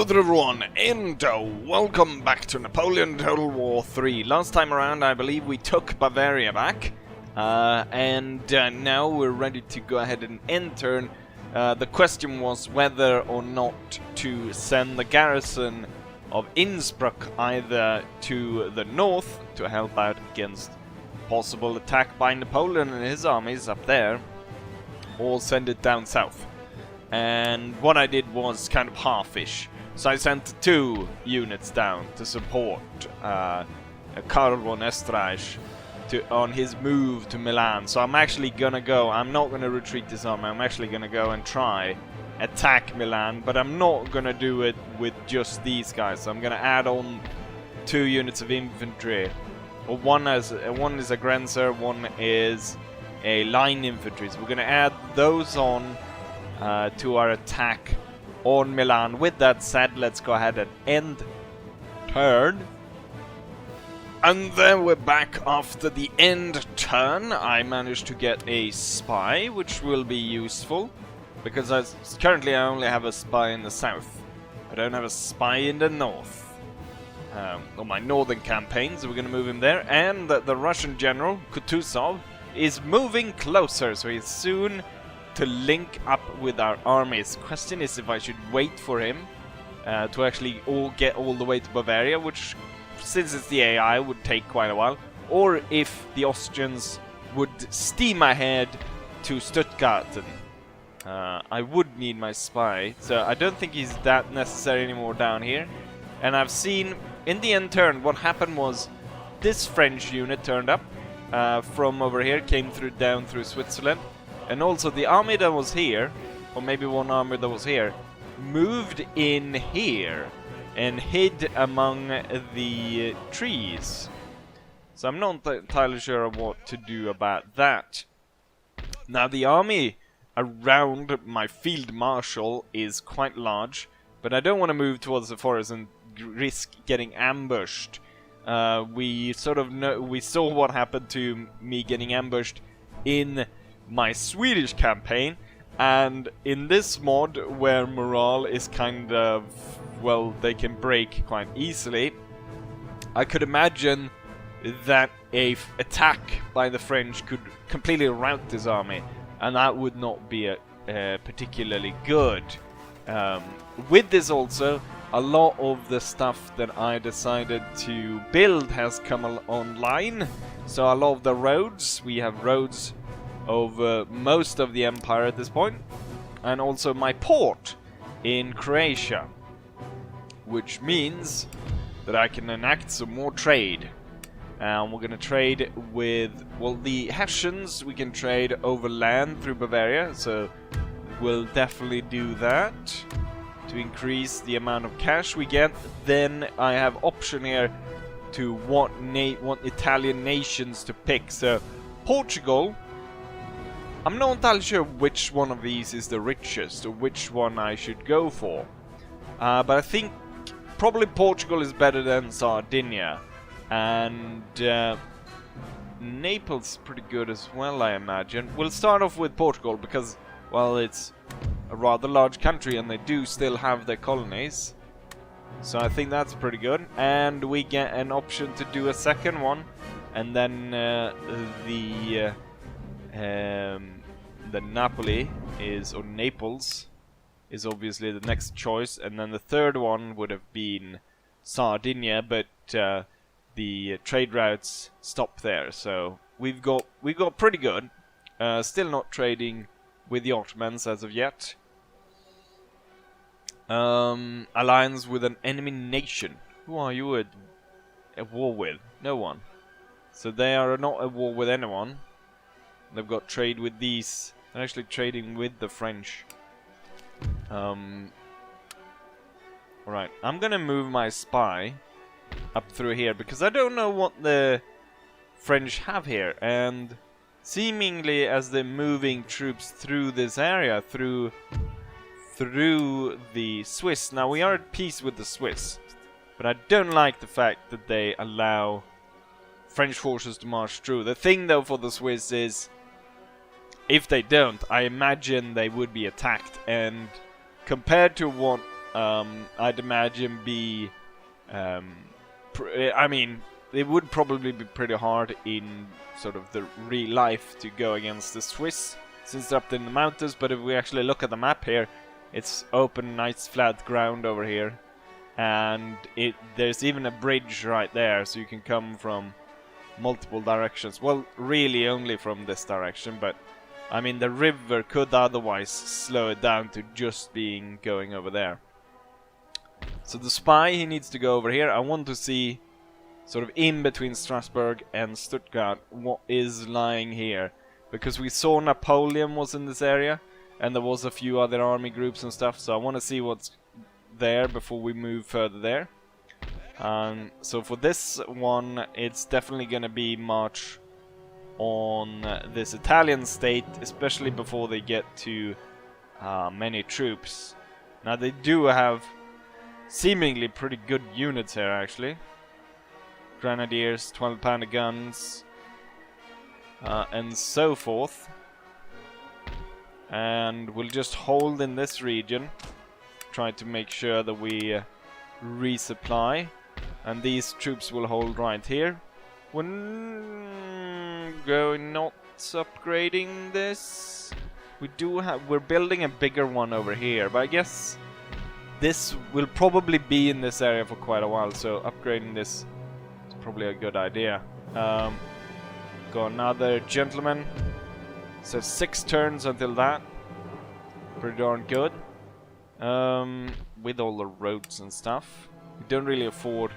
there everyone, and welcome back to Napoleon Total War 3. Last time around I believe we took Bavaria back, and now we're ready to go ahead and enter. The question was whether or not to send the garrison of Innsbruck either to the north to help out against possible attack by Napoleon and his armies up there, or send it down south. And what I did was kind of halfish. So I sent 2 units down to support Karl von Österreich on his move to Milan. So I'm actually gonna go, I'm not gonna retreat this army, I'm actually gonna go and try attack Milan, but I'm not gonna do it with just these guys. So I'm gonna add on 2 units of infantry. Well, one is a Grenzer, one is a line infantry. So we're gonna add those on to our attack on Milan. With that said, let's go ahead and end turn. And then we're back after the end turn. I managed to get a spy, which will be useful, because currently I only have a spy in the south. I don't have a spy in the north. On my northern campaign, so we're going to move him there. And the Russian general, Kutuzov, is moving closer, so he's soon to link up with our armies. Question is if I should wait for him to actually get all the way to Bavaria, which, since it's the AI, would take quite a while, or if the Austrians would steam ahead to Stuttgart. I would need my spy, so I don't think he's that necessary anymore down here. And I've seen in the end turn what happened was this French unit turned up from over here, came down through Switzerland. And also the army that was here, or maybe one army that was here, moved in here and hid among the trees. So I'm not entirely sure of what to do about that. Now the army around my field marshal is quite large, but I don't want to move towards the forest and risk getting ambushed. We saw what happened to me getting ambushed in my Swedish campaign, and in this mod where morale is kind of, well, they can break quite easily, I could imagine that a attack by the French could completely rout this army, and that would not be particularly good. With this also, a lot of the stuff that I decided to build has come online. So a lot of the roads, we have roads over most of the empire at this point, and also my port in Croatia, which means that I can enact some more trade. And we're gonna trade with, well, the Hessians we can trade over land through Bavaria, so we'll definitely do that to increase the amount of cash we get. Then I have option here to what Italian nations to pick. So Portugal, I'm not entirely sure which one of these is the richest or which one I should go for. But I think probably Portugal is better than Sardinia. And Naples is pretty good as well, I imagine. We'll start off with Portugal because, well, it's a rather large country and they do still have their colonies. So I think that's pretty good. And we get an option to do a second one. And then the Napoli is, or Naples is obviously the next choice, and then the third one would have been Sardinia, but the trade routes stop there. So we've got pretty good. Still not trading with the Ottomans as of yet. Alliance with an enemy nation. Who are you at war with? No one. So they are not at war with anyone. They've got trade with these. They're actually trading with the French. Alright, I'm gonna move my spy up through here because I don't know what the French have here. And seemingly as they're moving troops through this area, through the Swiss. Now we are at peace with the Swiss, but I don't like the fact that they allow French forces to march through. The thing though for the Swiss is, if they don't, I imagine they would be attacked, and compared to what I'd imagine be... I mean, it would probably be pretty hard in sort of the real life to go against the Swiss, since they're up in the mountains, but if we actually look at the map here, it's open, nice flat ground over here. And there's even a bridge right there, so you can come from multiple directions. Well, really only from this direction, but I mean the river could otherwise slow it down to just being going over there. So the spy, he needs to go over here. I want to see sort of in between Strasbourg and Stuttgart what is lying here, because we saw Napoleon was in this area and there was a few other army groups and stuff, so I want to see what's there before we move further there. So for this one, it's definitely gonna be march on this Italian state, especially before they get to many troops. Now they do have seemingly pretty good units here actually. Grenadiers, 12-pounder guns, and so forth. And we'll just hold in this region, try to make sure that we resupply, and these troops will hold right here. We're not upgrading this. We're building a bigger one over here, but I guess this will probably be in this area for quite a while, so upgrading this is probably a good idea. Got another gentleman. So 6 turns until that. Pretty darn good. With all the roads and stuff. We don't really afford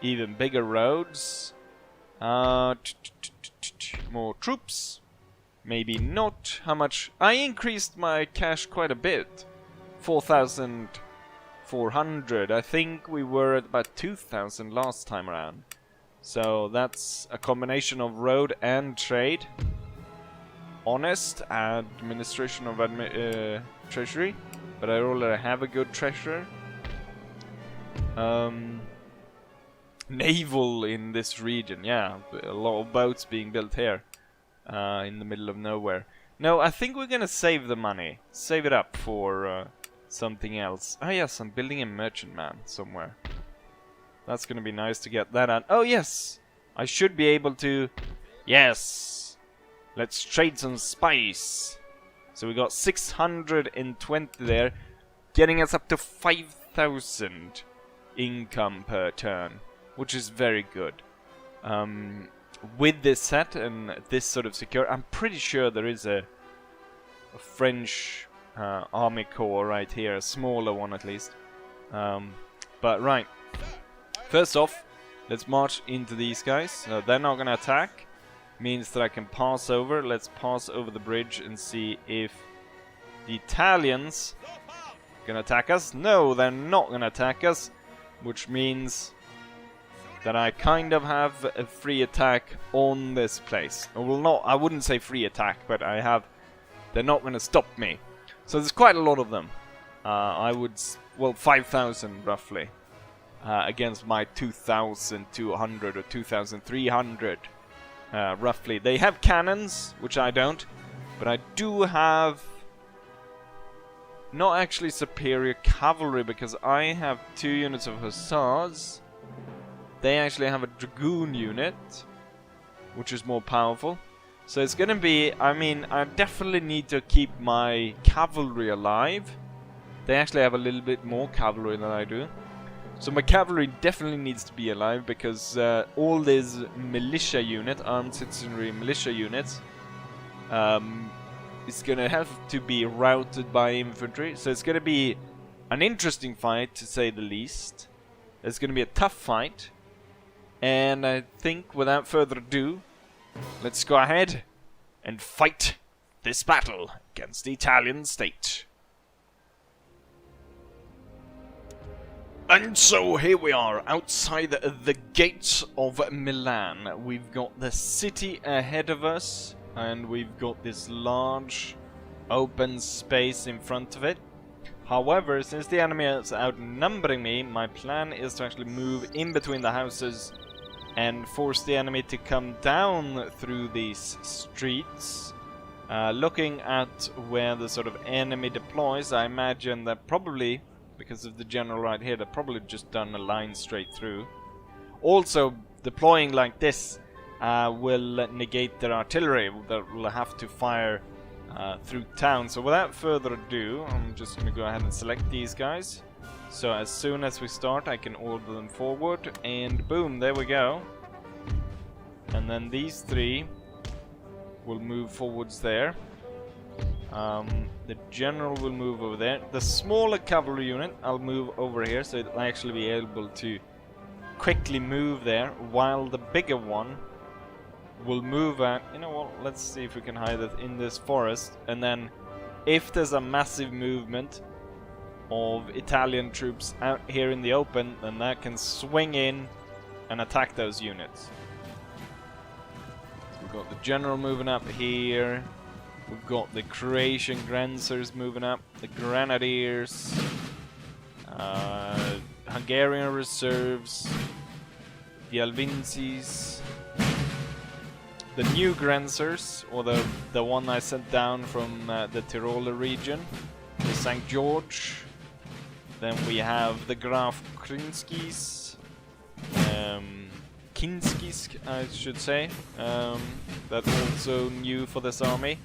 even bigger roads. More troops. Maybe not. How much? I increased my cash quite a bit. 4,400. I think we were at about 2,000 last time around. So that's a combination of road and trade. Honest administration of treasury, but I already have a good treasurer. Naval in this region, yeah, a lot of boats being built here in the middle of nowhere. No, I think we're gonna save the money, save it up for something else. Oh yes, I'm building a merchantman somewhere. That's gonna be nice to get that out. Oh yes, I should be able to. Yes. Let's trade some spice. So we got 620 there, getting us up to 5,000 income per turn, which is very good. With this set and this sort of secure, I'm pretty sure there is a French army corps right here, a smaller one at least. But right, first off, let's march into these guys. They're not gonna attack. Means that I can pass over. Let's pass over the bridge and see if the Italians gonna attack us. No, they're not gonna attack us, which means that I kind of have a free attack on this place. I wouldn't say free attack, but I have. They're not gonna stop me. So there's quite a lot of them. Well, 5,000 roughly against my 2,200 or 2,300. Roughly. They have cannons, which I don't, but I do have not actually superior cavalry, because I have 2 units of hussars. They actually have a dragoon unit, which is more powerful. So it's gonna be, I mean, I definitely need to keep my cavalry alive. They actually have a little bit more cavalry than I do. So my cavalry definitely needs to be alive, because all these militia unit, armed citizenry militia units, is gonna have to be routed by infantry. So it's gonna be an interesting fight, to say the least. It's gonna be a tough fight, and I think without further ado, let's go ahead and fight this battle against the Italian state. And so here we are outside the gates of Milan. We've got the city ahead of us, and we've got this large open space in front of it. However, since the enemy is outnumbering me, my plan is to actually move in between the houses and force the enemy to come down through these streets. Looking at where the sort of enemy deploys, I imagine that probably because of the general right here. They've probably just done a line straight through. Also, deploying like this will negate their artillery that will have to fire through town. So without further ado, I'm just going to go ahead and select these guys. So as soon as we start, I can order them forward, and boom, there we go. And then these three will move forwards there. The general will move over there. The smaller cavalry unit, I'll move over here, so it'll actually be able to quickly move there, while the bigger one will move at, you know what, let's see if we can hide it in this forest, and then if there's a massive movement of Italian troops out here in the open, then that can swing in and attack those units. So we've got the general moving up here, we've got the Croatian Grenadiers moving up, the Grenadiers, Hungarian reserves, the Alvincis, the new Grenadiers, or the one I sent down from the Tiroler region, the St. George. Then we have the Graf Krinskis, Kinskis, I should say. That's also new for this army.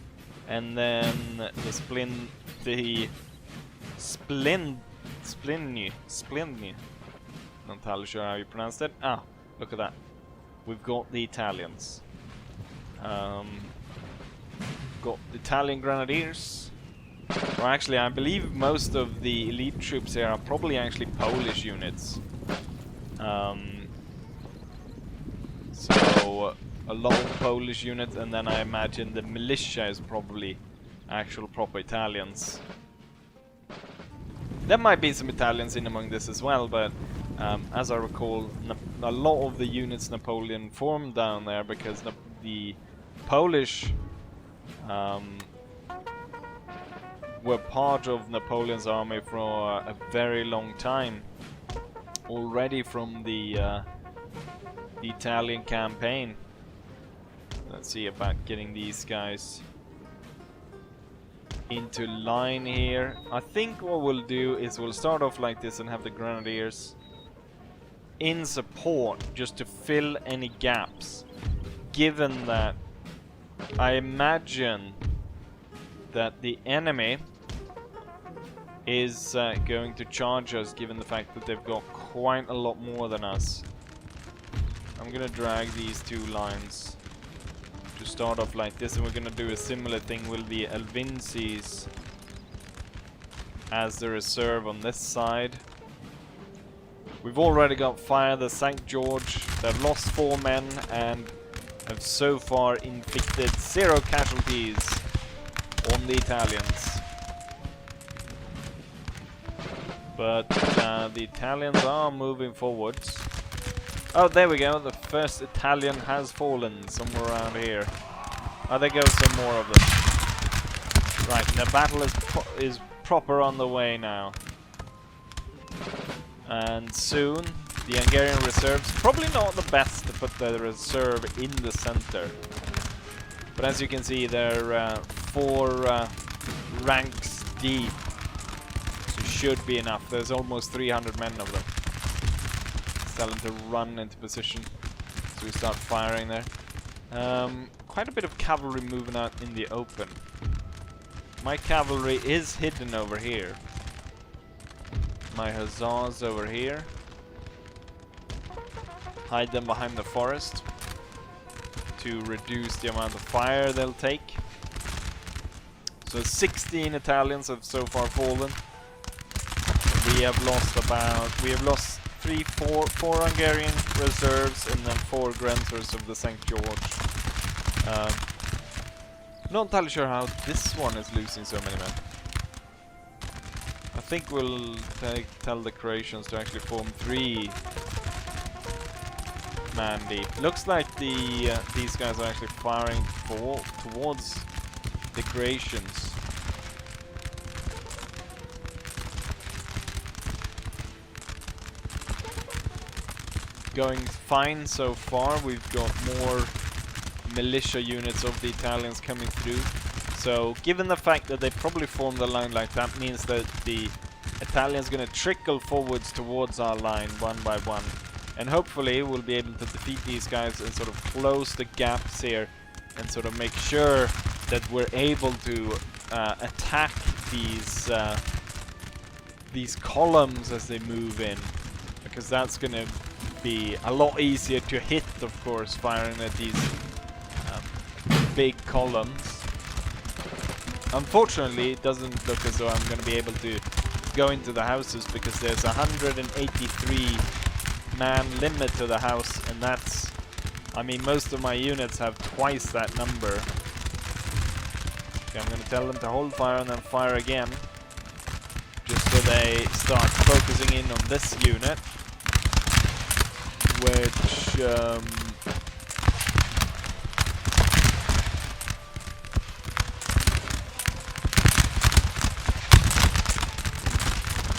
And then the Splendny. Not entirely sure how you pronounce it. Ah, look at that. We've got the Italians. Got the Italian Grenadiers. Or actually, I believe most of the elite troops here are probably actually Polish units. So a lot of Polish units, and then I imagine the militia is probably actual proper Italians. There might be some Italians in among this as well, but as I recall, a lot of the units Napoleon formed down there because the Polish were part of Napoleon's army for a very long time, already from the Italian campaign. Let's see about getting these guys into line here. I think what we'll do is we'll start off like this and have the Grenadiers in support just to fill any gaps, given that I imagine that the enemy is going to charge us, given the fact that they've got quite a lot more than us. I'm gonna drag these two lines to start off like this, and we're gonna do a similar thing with the Alvincis as the reserve on this side. We've already got fire the St. George. They've lost 4 men and have so far inflicted 0 casualties on the Italians. But the Italians are moving forwards. Oh, there we go. The first Italian has fallen somewhere around here. Oh, there goes some more of them. Right, the battle is proper on the way now. And soon, the Hungarian reserves, probably not the best to put the reserve in the center. But as you can see, they're 4 ranks deep. So should be enough. There's almost 300 men of them. Tell them to run into position. So we start firing there. Quite a bit of cavalry moving out in the open. My cavalry is hidden over here. My hussars over here. Hide them behind the forest to reduce the amount of fire they'll take. So 16 Italians have so far fallen. We have lost 4 Hungarian reserves and then 4 Grenadiers of the St. George. Not entirely sure how this one is losing so many men. I think we'll tell the Croatians to actually form 3 man deep. Looks like these guys are actually firing towards the Croatians. Going fine so far. We've got more militia units of the Italians coming through. So given the fact that they probably formed a line like that, means that the Italians gonna trickle forwards towards our line one by one. And hopefully we'll be able to defeat these guys and sort of close the gaps here and sort of make sure that we're able to attack these columns as they move in, because that's gonna be a lot easier to hit, of course, firing at these big columns. Unfortunately, it doesn't look as though I'm gonna be able to go into the houses, because there's 183 man limit to the house, and that's, I mean, most of my units have twice that number. Okay, I'm gonna tell them to hold fire and then fire again, just so they start focusing in on this unit, which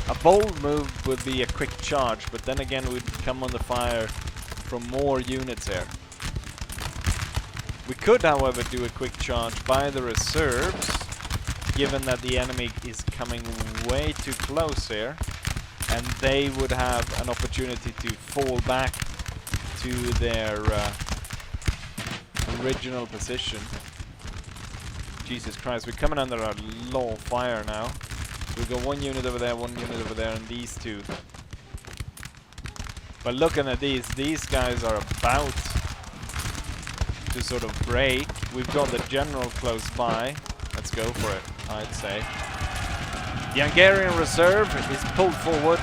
a bold move would be a quick charge, but then again we'd come under fire from more units here. We could, however, do a quick charge by the reserves, given that the enemy is coming way too close here, and they would have an opportunity to fall back to their original position. Jesus Christ, we're coming under a lot of fire now. We've got one unit over there, and these two. But looking at these guys are about to sort of break. We've got the general close by. Let's go for it, I'd say. The Hungarian reserve is pulled forward,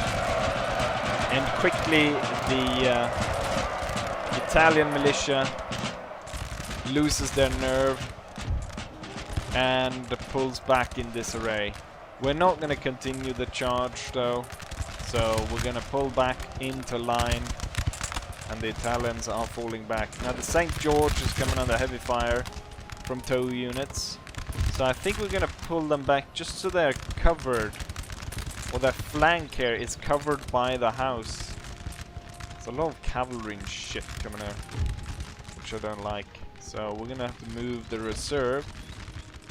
and quickly the Italian militia loses their nerve and pulls back in disarray. We're not going to continue the charge though, so we're going to pull back into line, and the Italians are falling back. Now the St. George is coming under heavy fire from tow units, so I think we're going to pull them back just so they're covered, or their flank here is covered by the house. There's a lot of cavalry and shit coming out, which I don't like. So we're going to have to move the reserve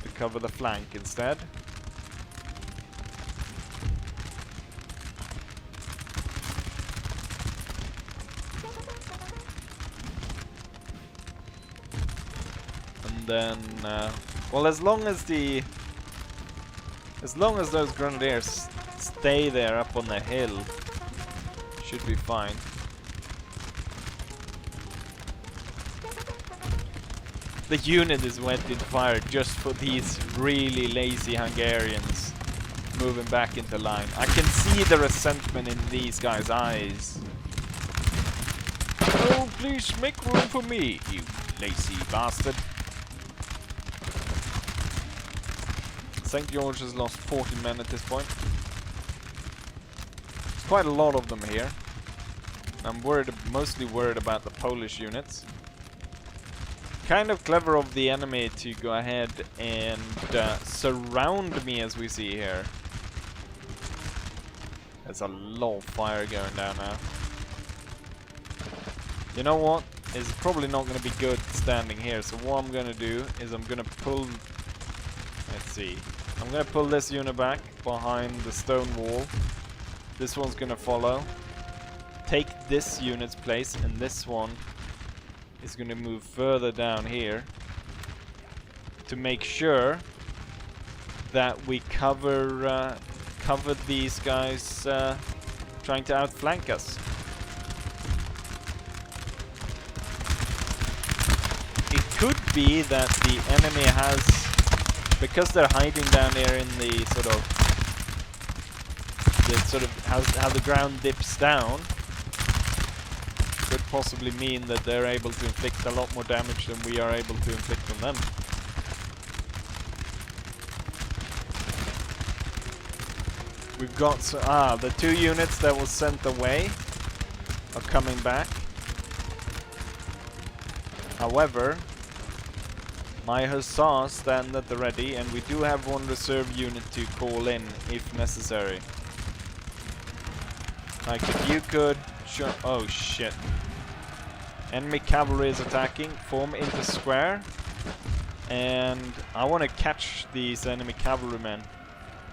to cover the flank instead. Then, well, as long as those grenadiers stay there up on the hill, should be fine. The unit is went in fire just for these really lazy Hungarians moving back into line. I can see the resentment in these guys' eyes. Oh, please make room for me, you lazy bastard. St. George has lost 40 men at this point. There's quite a lot of them here. I'm mostly worried about the Polish units. Kind of clever of the enemy to go ahead and surround me, as we see here. There's a lot of fire going down now. You know what? It's probably not going to be good standing here, so what I'm going to do is I'm going to pull... Let's see. I'm going to pull this unit back behind the stone wall. This one's going to follow. Take this unit's place, and this one is going to move further down here to make sure that we cover these guys trying to outflank us. It could be that the enemy has, because they're hiding down there in the sort of how the ground dips down, could possibly mean that they're able to inflict a lot more damage than we are able to inflict on them. We've got the two units that was sent away are coming back. However, my hussars stand at the ready, and we do have one reserve unit to call in if necessary. Like, if you could... Sure. Oh, shit. Enemy cavalry is attacking. Form into square. And I want to catch these enemy cavalrymen.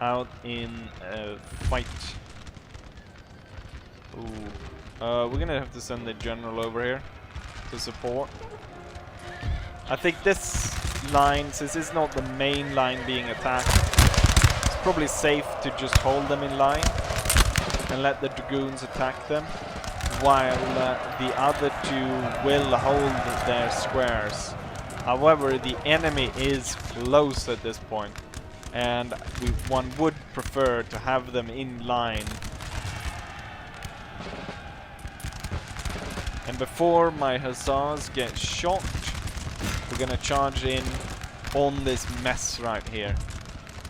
out in a fight. Ooh. We're gonna have to send the general over here to support. I think this line, since it's not the main line being attacked, it's probably safe to just hold them in line and let the dragoons attack them, while the other two will hold their squares. However, the enemy is close at this point, and one would prefer to have them in line. And before my hussars get shot, we're gonna charge in on this mess right here.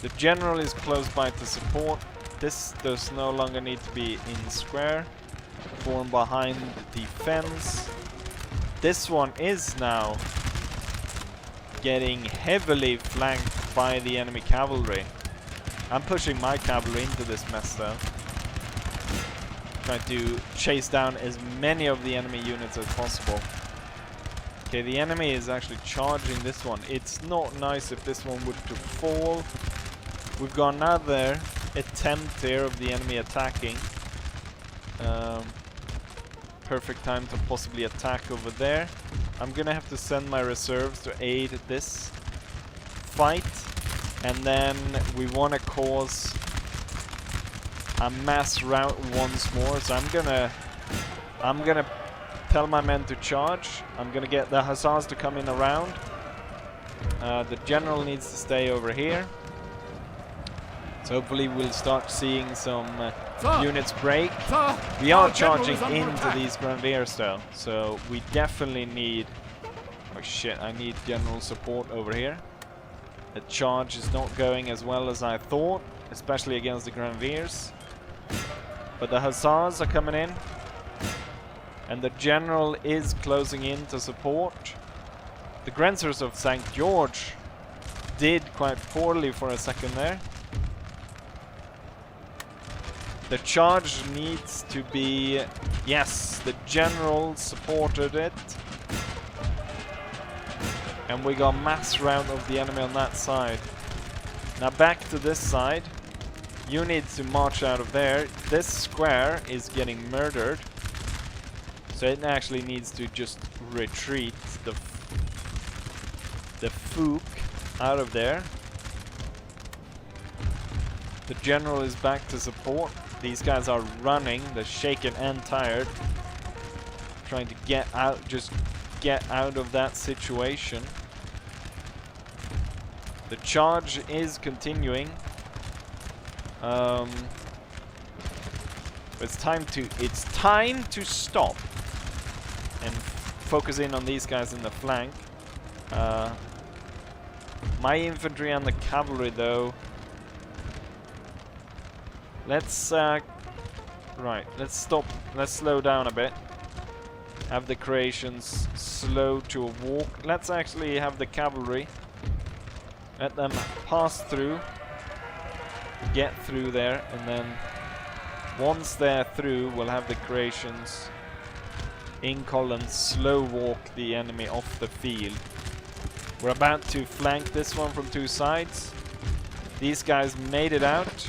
The general is close by to support. This does no longer need to be in square. Form behind the fence. This one is now getting heavily flanked by the enemy cavalry. I'm pushing my cavalry into this mess though. Trying to chase down as many of the enemy units as possible. Okay, the enemy is actually charging this one. It's not nice if this one were to fall. We've got another attempt here of the enemy attacking. Perfect time to possibly attack over there. I'm gonna have to send my reserves to aid this fight, and then we want to cause a mass rout once more. So I'm gonna tell my men to charge. I'm gonna get the hussars to come in around. The general needs to stay over here. So hopefully we'll start seeing some units break. We are charging into these grenadiers though, so we definitely need... Oh shit, I need general support over here. The charge is not going as well as I thought, especially against the grenadiers. But the hussars are coming in, and the general is closing in to support. The Grensers of St. George did quite poorly for a second there. The charge needs to be... Yes, the general supported it. And we got mass rout of the enemy on that side. Now back to this side. You need to march out of there. This square is getting murdered. So it actually needs to just retreat the Fook out of there. The general is back to support. These guys are running. They're shaken and tired. Trying to get out, just get out of that situation. The charge is continuing. It's time to stop and focus in on these guys in the flank. My infantry and the cavalry though. Let's let's stop. Let's slow down a bit. Have the creations slow to a walk. Let's actually have the cavalry. Let them pass through. Get through there, and then once they're through, we'll have the creations in columns slow walk the enemy off the field. We're about to flank this one from two sides. These guys made it out,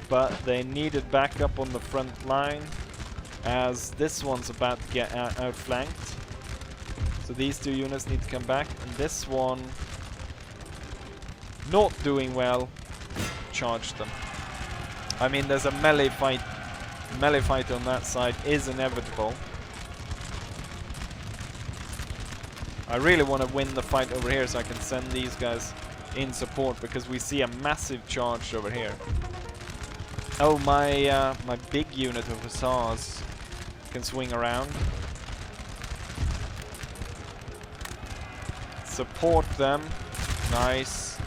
but they needed backup on the front line, as this one's about to get outflanked. So these two units need to come back, and this one, not doing well, charge them. I mean, there's a melee fight. Melee fight on that side is inevitable. I really want to win the fight over here so I can send these guys in support, because we see a massive charge over here. Oh, my my big unit of hussars can swing around. Support them. Nice.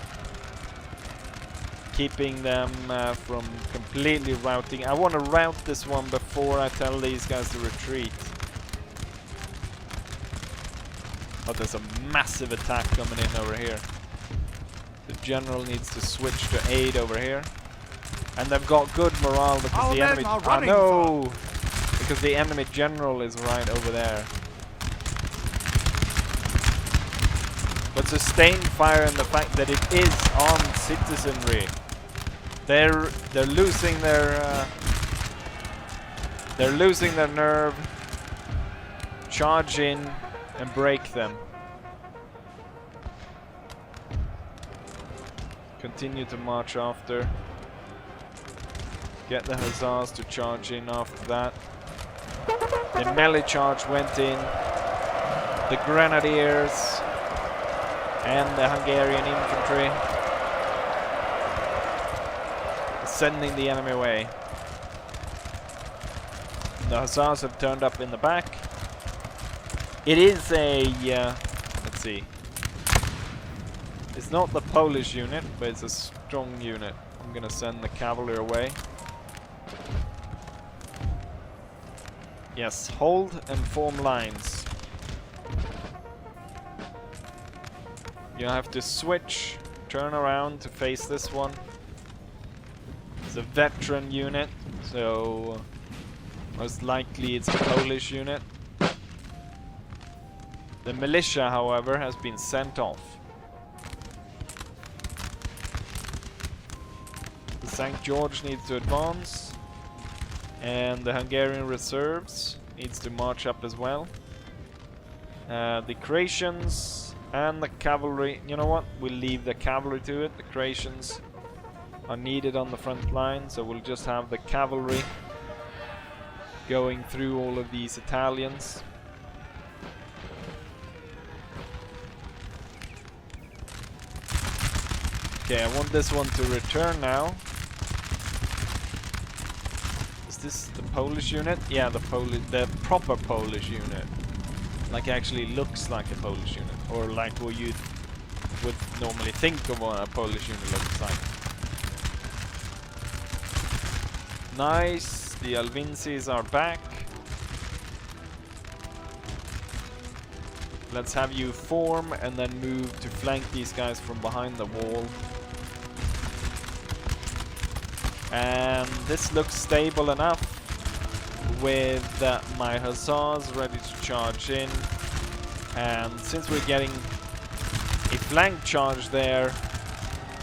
Keeping them from completely routing. I want to rout this one before I tell these guys to retreat. Oh, there's a massive attack coming in over here. The general needs to switch to aid over here. And they've got good morale because the enemy... Oh no! Because the enemy general is right over there. But sustained fire and the fact that it is armed citizenry They're losing their nerve. Charge in and break them. Continue to march after. Get the hussars to charge in after that. The melee charge went in. The grenadiers and the Hungarian infantry sending the enemy away. The hussars have turned up in the back. It is a let's see. It's not the Polish unit, but it's a strong unit. I'm gonna send the cavalry away. Yes, hold and form lines. You have to switch, turn around to face this one. It's a veteran unit, so most likely it's a Polish unit. The militia, however, has been sent off. The St. George needs to advance. And the Hungarian reserves needs to march up as well. The Croatians and the cavalry, you know what? We'll leave the cavalry to it. The Croatians are needed on the front line, so we'll just have the cavalry going through all of these Italians. Okay, I want this one to return now. This the Polish unit? Yeah, the proper Polish unit. Like actually looks like a Polish unit, or like what you would normally think of what a Polish unit looks like. Nice, the Alvinsis are back. Let's have you form and then move to flank these guys from behind the wall. And this looks stable enough with my hussars ready to charge in. And since we're getting a flank charge there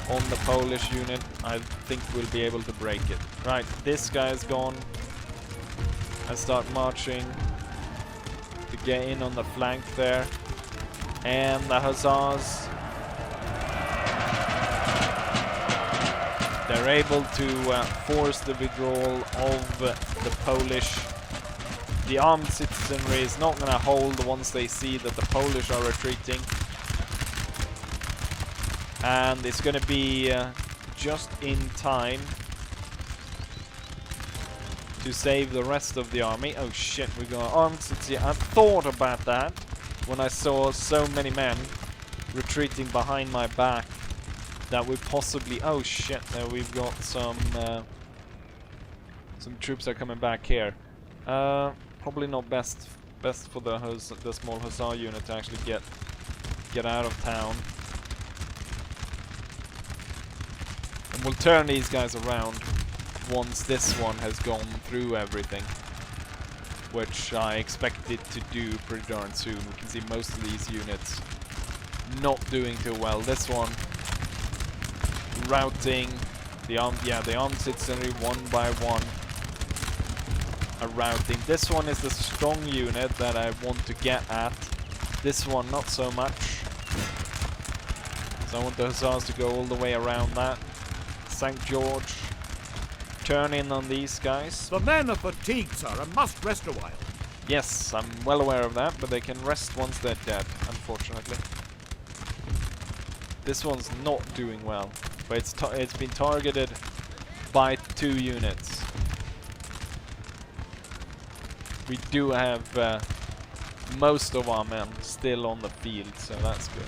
on the Polish unit, I think we'll be able to break it. Right, this guy's gone. I start marching to get in on the flank there. And the hussars, they're able to force the withdrawal of the Polish. The armed citizenry is not going to hold once they see that the Polish are retreating. And it's going to be just in time to save the rest of the army. Oh shit, we got armed citizenry. I thought about that when I saw so many men retreating behind my back. That we possibly... Oh shit, we've got some troops are coming back here. Probably not best for the small hussar unit to actually get out of town. And we'll turn these guys around once this one has gone through everything, which I expect it to do pretty darn soon. We can see most of these units not doing too well. This one routing the armed citizenry one by one are routing. This one is the strong unit that I want to get at. This one not so much. So I want the hussars to go all the way around that. St. George, turn in on these guys. The men are fatigued, sir, and must rest a while. Yes, I'm well aware of that, but they can rest once they're dead, unfortunately. This one's not doing well. But it's been targeted by 2 units. We do have most of our men still on the field, so that's good.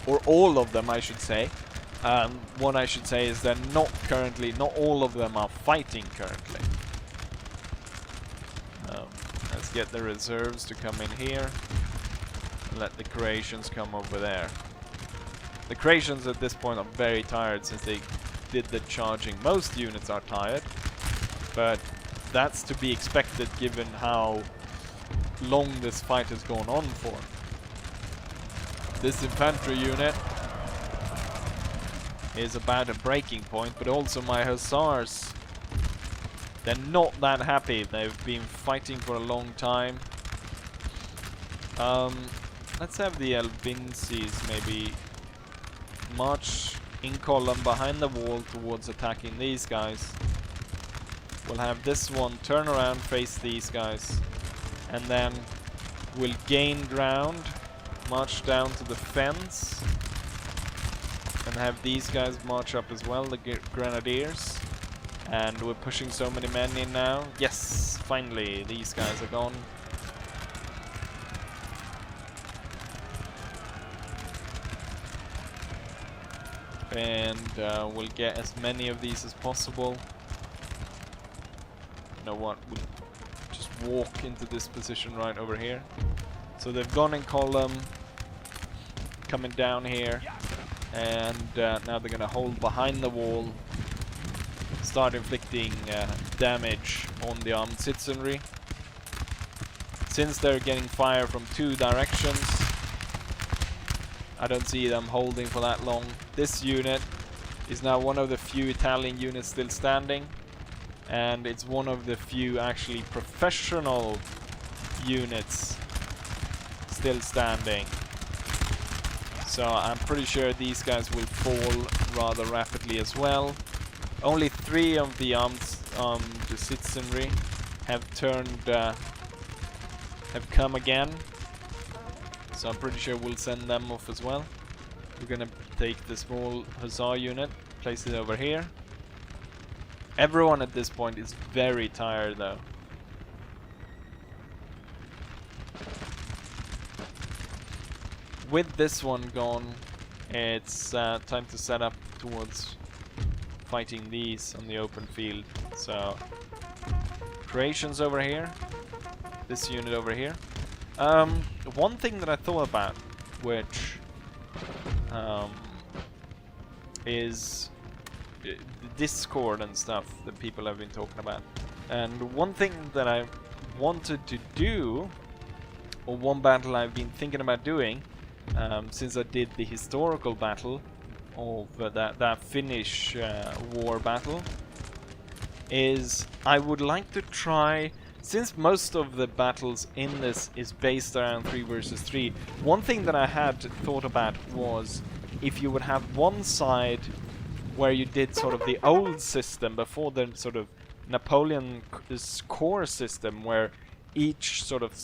Or all of them, I should say. What I should say is that not all of them are fighting currently. Let's get the reserves to come in here. And let the Croatians come over there. The Croatians at this point are very tired since they did the charging. Most units are tired, but that's to be expected given how long this fight has gone on for. This infantry unit is about a breaking point, but also my hussars. They're not that happy. They've been fighting for a long time. Let's have the Alvincis maybe march in column behind the wall towards attacking these guys. We'll have this one turn around, face these guys, and then we'll gain ground, march down to the fence, and have these guys march up as well, the grenadiers. And we're pushing so many men in now. Yes, finally, these guys are gone. And we'll get as many of these as possible. You know what? We'll just walk into this position right over here. So they've gone in column, coming down here, and now they're gonna hold behind the wall, start inflicting damage on the armed citizenry. Since they're getting fire from 2 directions, I don't see them holding for that long. This unit is now one of the few Italian units still standing, and it's one of the few actually professional units still standing. So I'm pretty sure these guys will fall rather rapidly as well. Only 3 of the the citizenry have turned, have come again. So I'm pretty sure we'll send them off as well. We're gonna take the small hussar unit, place it over here. Everyone at this point is very tired though. With this one gone, it's time to set up towards fighting these on the open field. So creations over here, this unit over here. One thing that I thought about, which is the Discord and stuff that people have been talking about. And one thing that I wanted to do, or one battle I've been thinking about doing, since I did the historical battle of that Finnish war battle, is I would like to try, since most of the battles in this is based around 3 versus 3, one thing that I had thought about was if you would have one side where you did sort of the old system before the sort of Napoleon's core system, where each sort of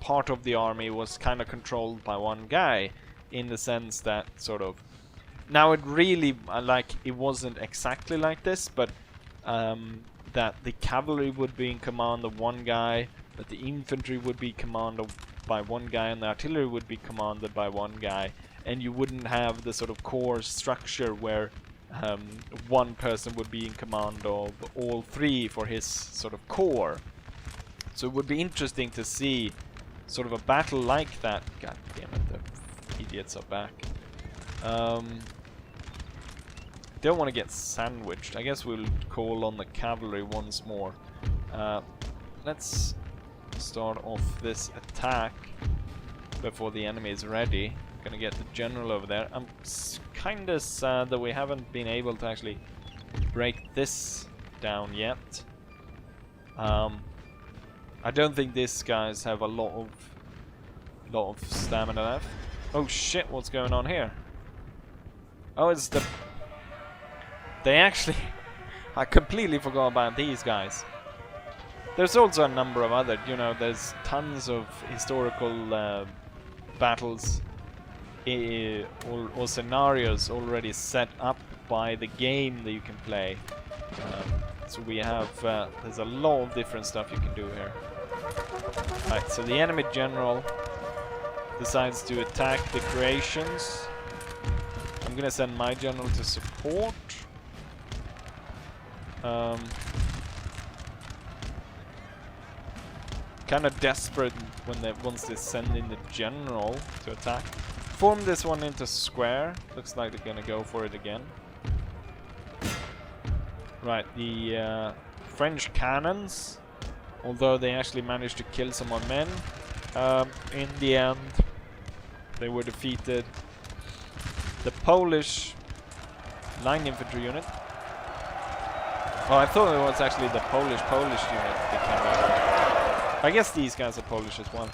part of the army was kind of controlled by one guy, in the sense that sort of, now it really, like, it wasn't exactly like this, but that the cavalry would be in command of one guy, that the infantry would be commanded by one guy, and the artillery would be commanded by one guy, and you wouldn't have the sort of core structure where one person would be in command of all 3 for his sort of core. So it would be interesting to see sort of a battle like that. God damn it, the idiots are back. Don't want to get sandwiched. I guess we'll call on the cavalry once more. Let's start off this attack before the enemy is ready. Gonna get the general over there. I'm kinda sad that we haven't been able to actually break this down yet. I don't think these guys have a lot of stamina left. Oh shit, what's going on here? Oh, it's the... They actually... I completely forgot about these guys. There's also a number of other, you know, there's tons of historical battles or scenarios already set up by the game that you can play. So we have, there's a lot of different stuff you can do here. Right, so the enemy general decides to attack the creations. I'm gonna send my general to support. Kind of desperate when once they send in the general to attack. Form this one into square. Looks like they're gonna go for it again. Right, the French cannons, although they actually managed to kill some more men, in the end they were defeated the Polish line infantry unit. Oh, I thought it was actually the Polish unit that came out. I guess these guys are Polish as well.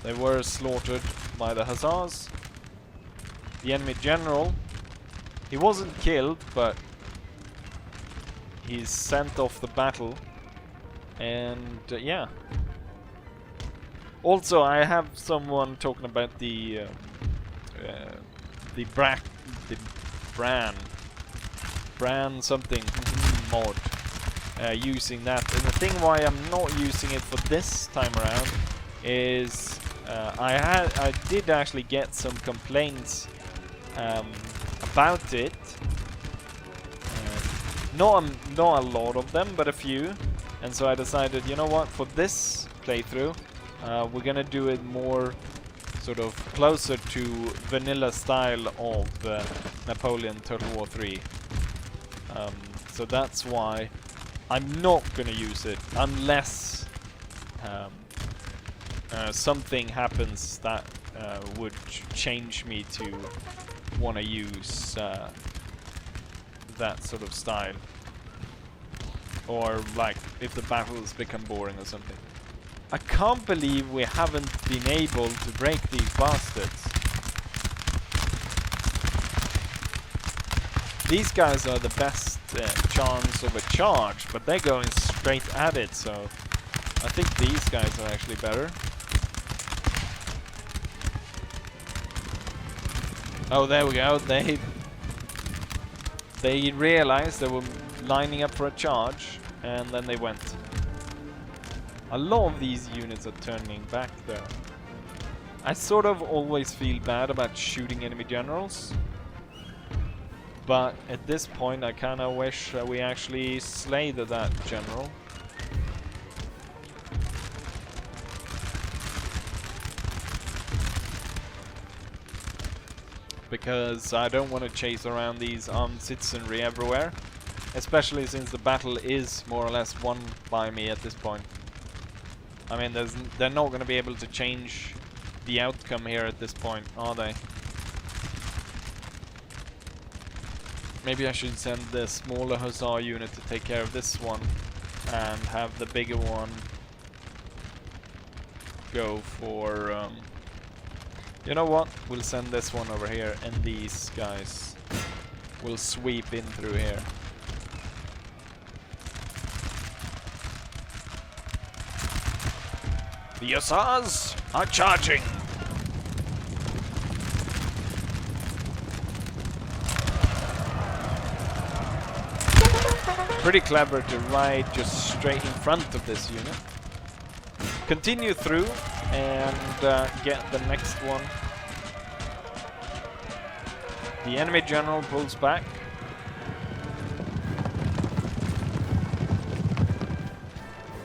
They were slaughtered by the Hussars. The enemy general, he wasn't killed, but he's sent off the battle. And yeah. Also, I have someone talking about the Bran something mod, using that. And the thing why I'm not using it for this time around is I did actually get some complaints about it. Not a lot of them, but a few. And so I decided, you know what, for this playthrough, we're gonna do it more sort of closer to vanilla style of Napoleon Total War 3. So that's why I'm not gonna use it unless something happens that would change me to want to use that sort of style, or like if the battles become boring or something. I can't believe we haven't been able to break these bastards. These guys are the best chance of a charge, but they're going straight at it, so I think these guys are actually better. Oh, there we go. They realized they were lining up for a charge, and then they went. A lot of these units are turning back though. I sort of always feel bad about shooting enemy generals, but at this point I kinda wish we actually slayed that general. Because I don't want to chase around these armed citizenry everywhere, especially since the battle is more or less won by me at this point. I mean, they're not going to be able to change the outcome here at this point, are they? Maybe I should send the smaller Hussar unit to take care of this one, and have the bigger one go for... you know what? We'll send this one over here, and these guys will sweep in through here. The Hussars are charging! Pretty clever to ride just straight in front of this unit. Continue through and get the next one. The enemy general pulls back.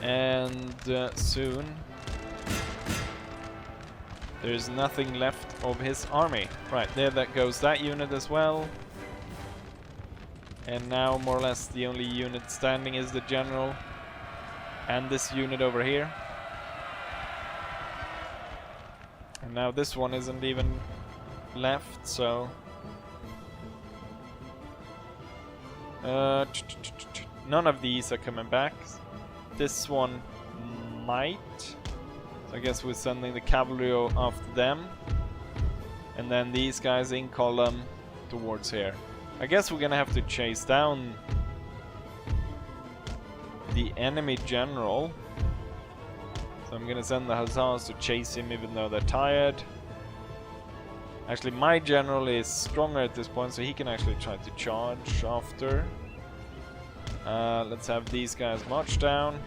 And soon there's nothing left of his army. Right, there that goes that unit as well. And now more or less the only unit standing is the general and this unit over here. And now this one isn't even left, so none of these are coming back. This one might. So I guess we're sending the cavalry after them. And then these guys in column towards here. I guess we're gonna have to chase down the enemy general. So I'm gonna send the Hussars to chase him even though they're tired. Actually, my general is stronger at this point, so he can actually try to charge after. Let's have these guys march down.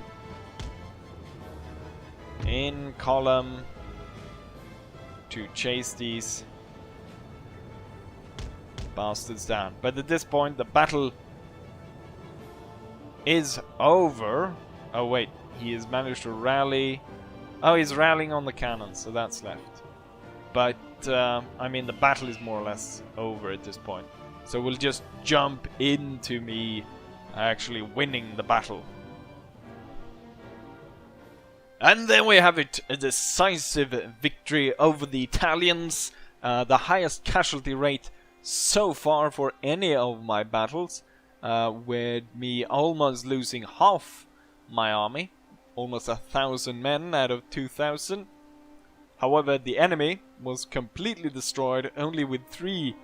In column to chase these bastards down. But at this point, the battle is over. Oh wait, he has managed to rally. Oh, he's rallying on the cannons, so that's left. But, I mean, the battle is more or less over at this point. So we'll just jump into me actually winning the battle. And there we have it, a decisive victory over the Italians. the highest casualty rate so far for any of my battles, with me almost losing half my army, almost 1,000 men out of 2,000. However, the enemy was completely destroyed, only with 3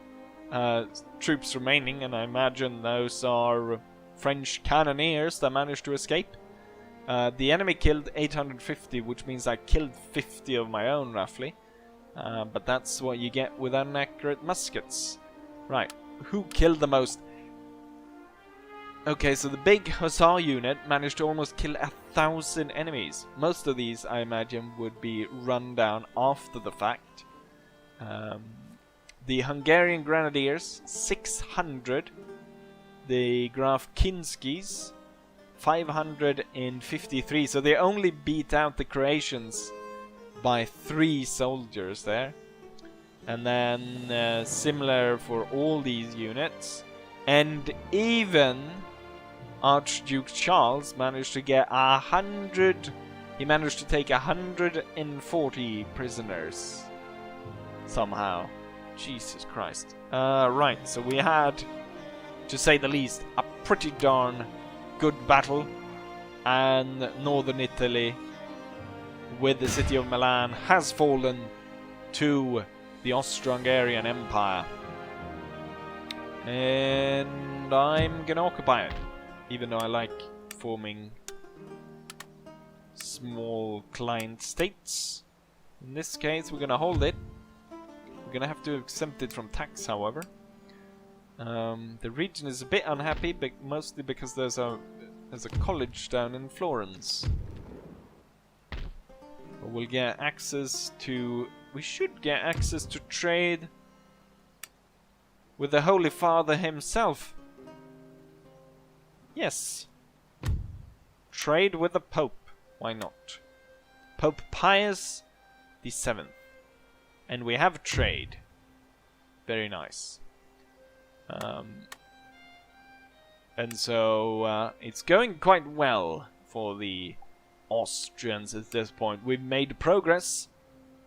troops remaining, and I imagine those are French cannoneers that managed to escape. The enemy killed 850, which means I killed 50 of my own, roughly. But that's what you get with inaccurate muskets. Right, who killed the most? Okay, so the big Hussar unit managed to almost kill 1,000 enemies. Most of these, I imagine, would be run down after the fact. The Hungarian Grenadiers, 600. The Graf Kinskis, 553. So they only beat out the Croatians by 3 soldiers there. And then similar for all these units. And even Archduke Charles managed to get 100. He managed to take 140 prisoners somehow. Jesus Christ. Right, so we had, to say the least, a pretty darn good battle. And northern Italy, with the city of Milan, has fallen to the Austro-Hungarian Empire. And I'm gonna occupy it, even though I like forming small client states. In this case, we're gonna hold it. We're gonna have to exempt it from tax, however. The region is a bit unhappy, but mostly because there's a college down in Florence. But we'll get access to... We should get access to trade with the Holy Father himself. Yes. Trade with the Pope. Why not? Pope Pius the 7th. And we have trade. Very nice. And so it's going quite well for the Austrians at this point. We've made progress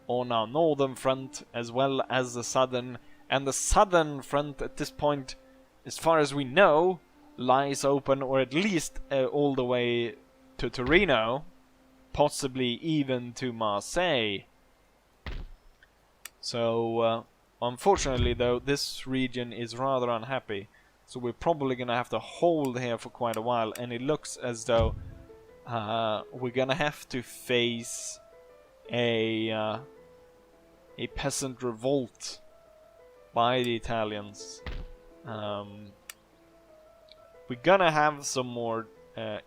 on our northern front as well as the southern. And the southern front at this point, as far as we know, lies open, or at least all the way to Torino, possibly even to Marseille. So, unfortunately though, this region is rather unhappy. So we're probably going to have to hold here for quite a while, and it looks as though we're going to have to face a peasant revolt by the Italians. We're gonna have some more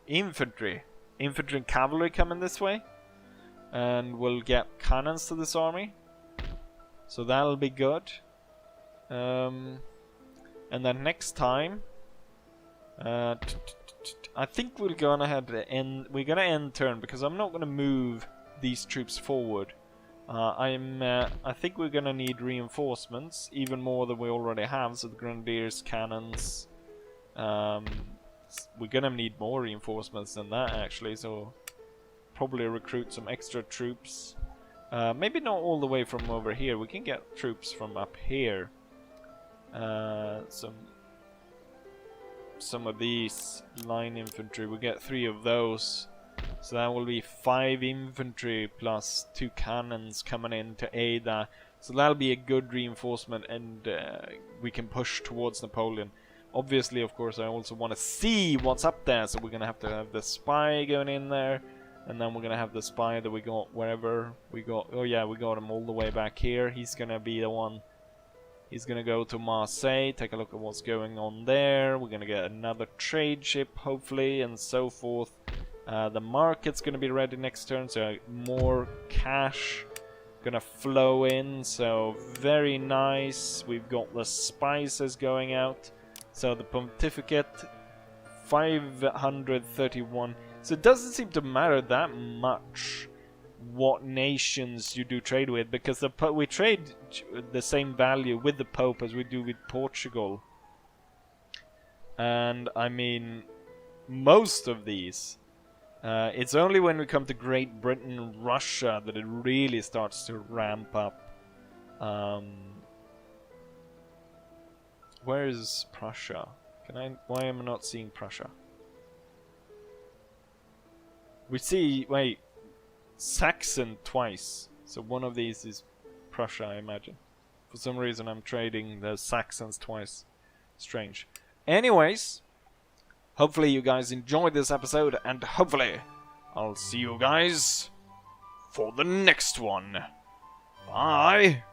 infantry and cavalry coming this way, and we'll get cannons to this army, so that'll be good. And then next time, I think we're gonna end turn, because I'm not gonna move these troops forward. I think we're gonna need reinforcements, even more than we already have. So the grenadiers, cannons. We're gonna need more reinforcements than that, actually. So probably recruit some extra troops. Maybe not all the way from over here. We can get troops from up here. Some of these line infantry. We get 3 of those. So that will be 5 infantry plus 2 cannons coming in to aid that. So that'll be a good reinforcement, and we can push towards Napoleon. Obviously, of course, I also want to see what's up there, so we're going to have the spy going in there. And then we're going to have the spy that we got wherever we got. Oh yeah, we got him all the way back here. He's going to be the one. He's going to go to Marseille, take a look at what's going on there. We're going to get another trade ship, hopefully, and so forth. The market's going to be ready next turn, so more cash going to flow in, so very nice. We've got the spices going out, so the pontificate, 531. So it doesn't seem to matter that much what nations you do trade with, because we trade the same value with the Pope as we do with Portugal. And I mean, most of these. It's only when we come to Great Britain and Russia that it really starts to ramp up. Where is Prussia? Why am I not seeing Prussia? We see, wait, Saxon twice. So one of these is Prussia, I imagine. For some reason I'm trading the Saxons twice. Strange. Anyways, hopefully you guys enjoyed this episode, and hopefully I'll see you guys for the next one. Bye!